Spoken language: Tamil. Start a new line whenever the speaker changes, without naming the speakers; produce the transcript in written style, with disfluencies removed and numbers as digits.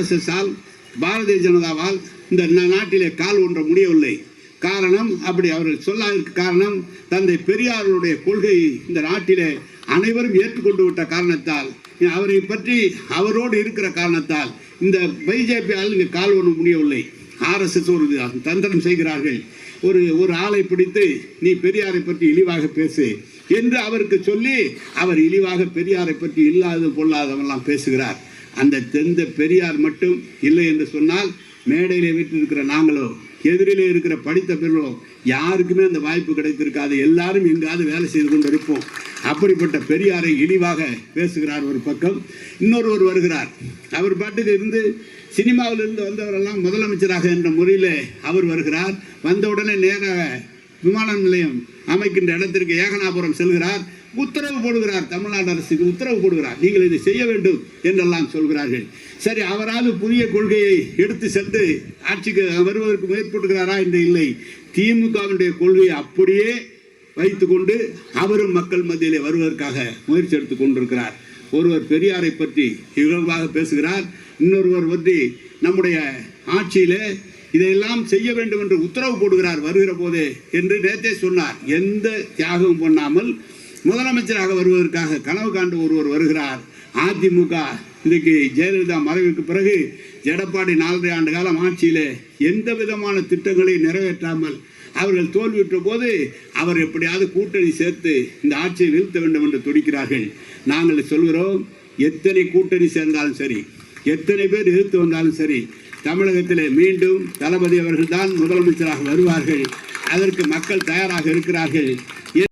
RSS-ஆல் பாரதிய ஜனதாவால் இந்த நாட்டிலே கால் ஊன்ற முடியவில்லை. காரணம், அப்படி அவர்கள் சொல்லாததற்கு காரணம், தந்தை பெரியாருடைய கொள்கை இந்த நாட்டிலே அனைவரும் ஏற்றுக்கொண்டு விட்ட காரணத்தால், அவரை பற்றி அவரோடு இருக்கிற காரணத்தால் இந்த பிஜேபியால் இங்கே கால் ஊன்ற முடியவில்லை. RSS ஒரு தந்திரம் செய்கிறார்கள். ஒரு ஆளை பிடித்து நீ பெரியாரை பற்றி இழிவாக பேசு என்று அவருக்கு சொல்லி, அவர் இழிவாக பெரியாரை பற்றி இல்லாத பொல்லாதவெல்லாம் பேசுகிறார். அந்த பெரியார் மட்டும் இல்லை என்று சொன்னால் மேடையிலே வீட்டிருக்கிற நாங்களோ எதிரிலே இருக்கிற படித்த பெண்களோ யாருக்குமே அந்த வாய்ப்பு கிடைத்திருக்காது. எல்லாரும் எங்காவது வேலை செய்து கொண்டு இருப்போம். அப்படிப்பட்ட பெரியாரை இழிவாக பேசுகிறார் ஒரு பக்கம். இன்னொருவர் வருகிறார், அவர் பாட்டுக்கு இருந்து சினிமாவிலிருந்து வந்தவரெல்லாம் முதலமைச்சராக என்ற முறையில் அவர் வருகிறார். வந்தவுடனே நேராக விமான நிலையம் அமைக்கின்ற இடத்திற்கு ஏகனாபுரம் செல்கிறார். உத்தரவு போடுகிறார், தமிழ்நாடு அரசுக்கு உத்தரவு போடுகிறார், நீங்கள் இதை செய்ய வேண்டும் என்றெல்லாம் சொல்கிறார்கள். சரி, அவரால் புதிய கொள்கையை எடுத்து சென்று ஆட்சிக்கு வருவதற்கு முயற்படுகிறாரா என்று இல்லை. திமுகவினுடைய கொள்கையை அப்படியே வைத்துக்கொண்டு அவரும் மக்கள் மத்தியிலே வருவதற்காக முயற்சி எடுத்துக் கொண்டிருக்கிறார். ஒருவர் பெரியாரை பற்றி இகழ்வாக பேசுகிறார், இன்னொருவர் பற்றி நம்முடைய ஆட்சியிலே இதையெல்லாம் செய்ய வேண்டும் என்று உத்தரவு போடுகிறார் வருகிற போதே என்று நேற்றே சொன்னார். எந்த தியாகமும் பண்ணாமல் முதலமைச்சராக வருவதற்காக கனவு காண்டு ஒருவர் வருகிறார். அதிமுக இன்றைக்கு ஜெயலலிதா மறைவுக்கு பிறகு எடப்பாடி 4.5 ஆண்டு காலம் ஆட்சியிலே எந்த விதமான திட்டங்களை நிறைவேற்றாமல் அவர்கள் தோல்வியுற்ற போது அவர் எப்படியாவது கூட்டணி சேர்த்து இந்த ஆட்சியை வீழ்த்த வேண்டும் என்று துடிக்கிறார்கள். நாங்கள் சொல்கிறோம், எத்தனை கூட்டணி சேர்ந்தாலும் சரி, எத்தனை பேர் எதிர்த்து வந்தாலும் சரி, தமிழகத்திலே மீண்டும் தளபதி அவர்கள் தான் முதலமைச்சராக வருவார்கள். அதற்கு மக்கள் தயாராக இருக்கிறார்கள்.